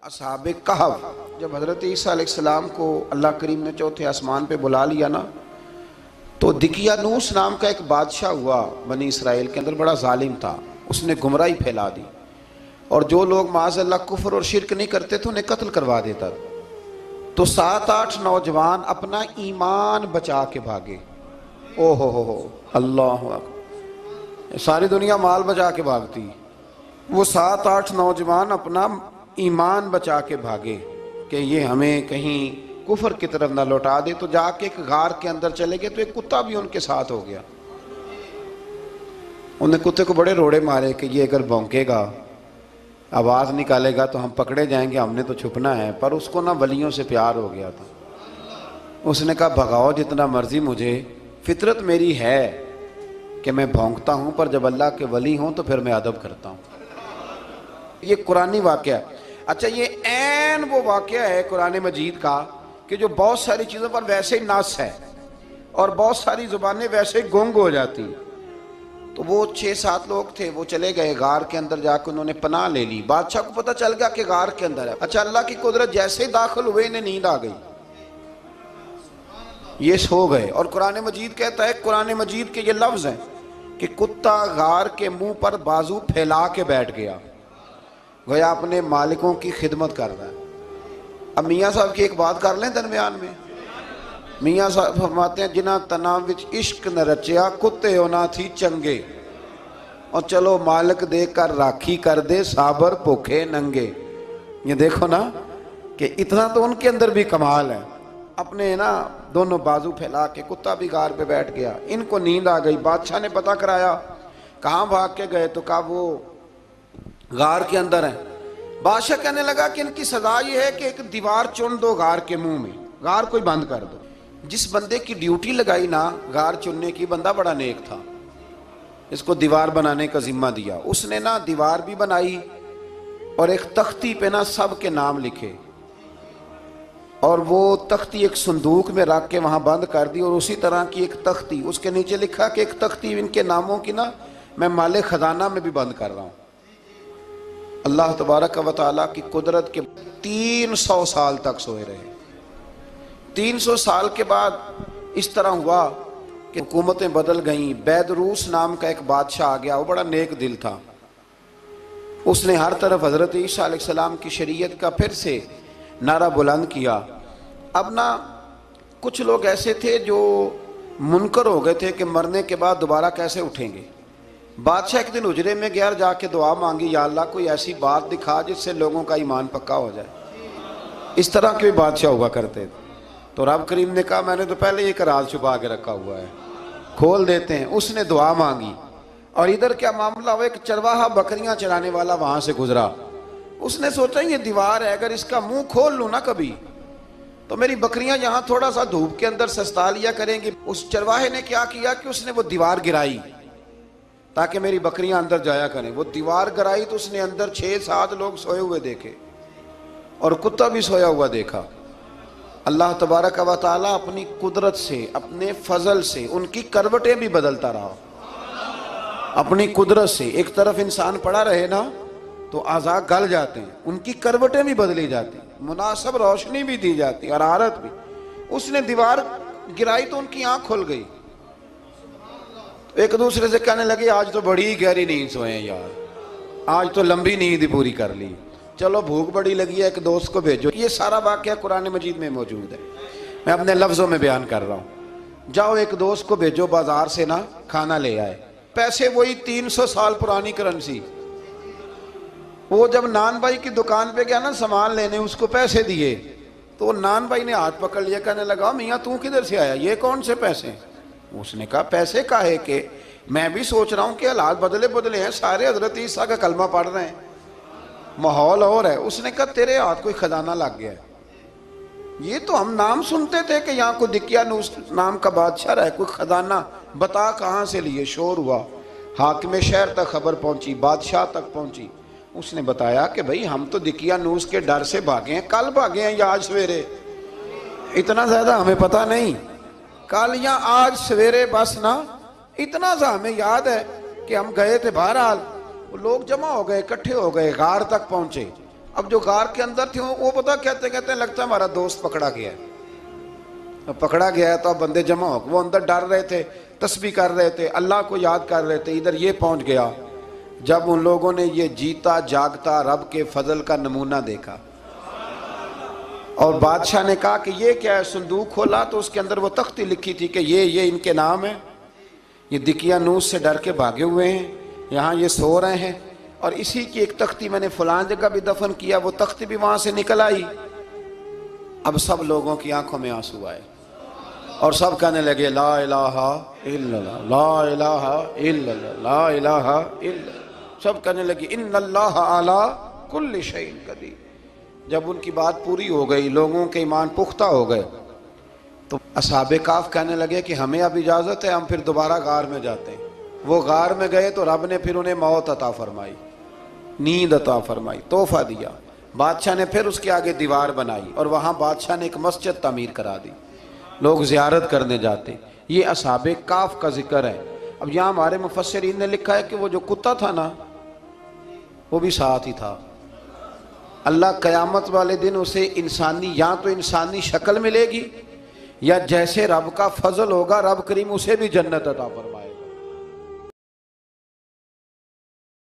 असहाबे कहफ, जब हज़रत ईसा अलैहिस्सलाम को अल्लाह करीम ने चौथे आसमान पे बुला लिया ना, तो दिकियानूस नाम का एक बादशाह हुआ बनी इसराइल के अंदर, बड़ा जालिम था। उसने गुमराही फैला दी और जो लोग माज़अल्लाह कुफ्र और शिरक नहीं करते थे उन्हें कत्ल करवा देता। तो 7-8 नौजवान अपना ईमान बचा के भागे। ओहो हो अल्लाह अकबर, सारी दुनिया माल बचा के भागती, वो 7-8 नौजवान अपना ईमान बचा के भागे कि ये हमें कहीं कुफर की तरफ ना लौटा दे। तो जाके एक गार के अंदर चले गए, तो एक कुत्ता भी उनके साथ हो गया। उन्हें कुत्ते को बड़े रोड़े मारे कि ये अगर भौंकेगा, आवाज़ निकालेगा तो हम पकड़े जाएंगे, हमने तो छुपना है। पर उसको ना वलियों से प्यार हो गया था। उसने कहा भगाओ जितना मर्जी मुझे, फितरत मेरी है कि मैं भौंकता हूँ, पर जब अल्लाह के वली हों तो फिर मैं अदब करता हूँ। ये कुरानी वाक़या। अच्छा, ये ऐन वो वाक़या है कुरान मजीद का कि जो बहुत सारी चीज़ों पर वैसे ही नास है और बहुत सारी ज़ुबानें वैसे ही गुंग हो जाती। तो वो 6-7 लोग थे, वो चले गए गार के अंदर, जाकर उन्होंने पनाह ले ली। बादशाह को पता चल गया कि गार के अंदर है। अच्छा, अल्लाह की कुदरत, जैसे ही दाखिल हुए इन्हें नींद आ गई, ये सो गए। और कुरान मजीद कहता है, कुरान मजीद के ये लफ्ज़ हैं कि कुत्ता गार के मुंह पर बाजू फैला के बैठ गया, गोया अपने मालिकों की खिदमत कर रहा है। अब मियाँ साहब की एक बात कर लें दरमियान में। मियाँ साहब फरमाते हैं, जिन्हां तना विच इश्क न रचिया, कुत्ते होना थी चंगे, और चलो मालिक दे कर राखी कर दे, साबर भूखे नंगे। ये देखो ना कि इतना तो उनके अंदर भी कमाल है। अपने ना दोनों बाजू फैला के, कुत्ता भी गार पे बैठ गया। इनको नींद आ गई। बादशाह ने पता कराया, कहाँ भाग के गए? तो कहा वो गार के अंदर है। बादशाह कहने लगा कि इनकी सजा ये है कि एक दीवार चुन दो गार के मुंह में, गार कोई बंद कर दो। जिस बंदे की ड्यूटी लगाई ना गार चुनने की, बंदा बड़ा नेक था, इसको दीवार बनाने का जिम्मा दिया। उसने ना दीवार भी बनाई और एक तख्ती पे ना सब के नाम लिखे, और वो तख्ती एक संदूक में रख के वहां बंद कर दी। और उसी तरह की एक तख्ती, उसके नीचे लिखा कि एक तख्ती इनके नामों की ना मैं माले खजाना में भी बंद कर रहा हूं। अल्लाह तबारक व तआला की कुदरत के 300 साल तक सोए रहे। 300 साल के बाद इस तरह हुआ कि हुकूमतें बदल गईं। बैदरूस नाम का एक बादशाह आ गया, वो बड़ा नेक दिल था। उसने हर तरफ हज़रत ईसा अलैहिस्सलाम की शरीयत का फिर से नारा बुलंद किया। अब ना कुछ लोग ऐसे थे जो मुनकर हो गए थे कि मरने के बाद दोबारा कैसे उठेंगे। बादशाह एक दिन उजरे में गया, जाके दुआ मांगी, या अल्लाह कोई ऐसी बात दिखा जिससे लोगों का ईमान पक्का हो जाए। इस तरह के भी बादशाह हुआ करते थे। तो रब करीम ने कहा, मैंने तो पहले एक राज छुपा के रखा हुआ है, खोल देते हैं। उसने दुआ मांगी और इधर क्या मामला हुआ, एक चरवाहा बकरियां चराने वाला वहां से गुजरा। उसने सोचा ये दीवार है, अगर इसका मुंह खोल लूँ ना कभी, तो मेरी बकरियां यहाँ थोड़ा सा धूप के अंदर सस्ता लिया करेंगी। उस चरवाहे ने क्या किया कि उसने वो दीवार गिराई ताकि मेरी बकरियां अंदर जाया करें। वो दीवार गिराई तो उसने अंदर 6-7 लोग सोए हुए देखे और कुत्ता भी सोया हुआ देखा। अल्लाह तबारक व तआला अपनी कुदरत से, अपने फजल से उनकी करवटें भी बदलता रहा। अपनी कुदरत से एक तरफ इंसान पड़ा रहे ना तो आज़ा गल जाते हैं, उनकी करवटें भी बदली जाती, मुनासिब रोशनी भी दी जाती और आरत भी। उसने दीवार गिराई तो उनकी आंख खुल गई। एक दूसरे से कहने लगे, आज तो बड़ी गहरी नींद सोए हैं यार, आज तो लंबी नींद ही पूरी कर ली, चलो भूख बड़ी लगी है, एक दोस्त को भेजो। ये सारा वाक़या कुरान मजीद में मौजूद है, मैं अपने लफ्ज़ों में बयान कर रहा हूँ। जाओ एक दोस्त को भेजो बाजार से ना खाना ले आए, पैसे वही 300 साल पुरानी करेंसी। वो जब नान भाई की दुकान पे गया ना सामान लेने, उसको पैसे दिए तो नान भाई ने हाथ पकड़ लिया, कहने लगा, मियाँ तू किधर से आया, ये कौन से पैसे? उसने कहा, पैसे काहे के, मैं भी सोच रहा हूँ कि हालात बदले बदले हैं, सारे हजरत ईसा का कलमा पढ़ रहे हैं, माहौल और है। उसने कहा, तेरे हाथ कोई खजाना लग गया है। ये तो हम नाम सुनते थे कि यहाँ कोई दिकियानूस नाम का बादशाह है, कोई खजाना, बता कहाँ से लिए। शोर हुआ, हाकिम शहर तक खबर पहुंची, बादशाह तक पहुंची। उसने बताया कि भाई हम तो दिकियानूस के डर से भागे हैं, कल भागे हैं या आज सवेरे, इतना ज्यादा हमें पता नहीं, कल या आज सवेरे बस ना। इतना सा हमें याद है कि हम गए थे, बहरहाल लोग जमा हो गए, इकट्ठे हो गए, गार तक पहुंचे। अब जो गार के अंदर थे वो पता कहते कहते लगता है हमारा दोस्त पकड़ा गया है। अब पकड़ा गया है तो अब बंदे जमा हो, वो अंदर डर रहे थे, तस्बीह कर रहे थे, अल्लाह को याद कर रहे थे। इधर ये पहुंच गया जब उन लोगों ने ये जीता जागता रब के फजल का नमूना देखा और बादशाह ने कहा कि ये क्या है। संदूक खोला तो उसके अंदर वो तख्ती लिखी थी कि ये इनके नाम है, ये दिकियानूस से डर के भागे हुए हैं, यहाँ ये सो रहे हैं और इसी की एक तख्ती मैंने फलां जगह भी दफन किया, वो तख्ती भी वहां से निकल आई। अब सब लोगों की आंखों में आंसू आए और सब कहने लगे ला इलाहा इल्लल्लाह, ला इलाहा इल्लल्लाह, ला इलाहा इल्लल्लाह। सब कहने लगे इन्नल्लाह अला कुल्लि शैइन कदीर। जब उनकी बात पूरी हो गई, लोगों के ईमान पुख्ता हो गए, तो असहाबे काफ कहने लगे कि हमें अब इजाज़त है, हम फिर दोबारा गार में जाते हैं। वो गार में गए तो रब ने फिर उन्हें मौत अता फरमाई, नींद अता फरमाई, तोहफा दिया। बादशाह ने फिर उसके आगे दीवार बनाई और वहाँ बादशाह ने एक मस्जिद तामीर करा दी, लोग ज़ियारत करने जाते। ये असहाबे काफ का जिक्र है। अब यहाँ हमारे मुफस्सिरीन ने लिखा है कि वो जो कुत्ता था ना, वो भी साथ ही था। अल्लाह क़यामत वाले दिन उसे इंसानी, या तो इंसानी शक्ल मिलेगी या जैसे रब का फजल होगा रब करीम उसे भी जन्नत अता फरमाएगा।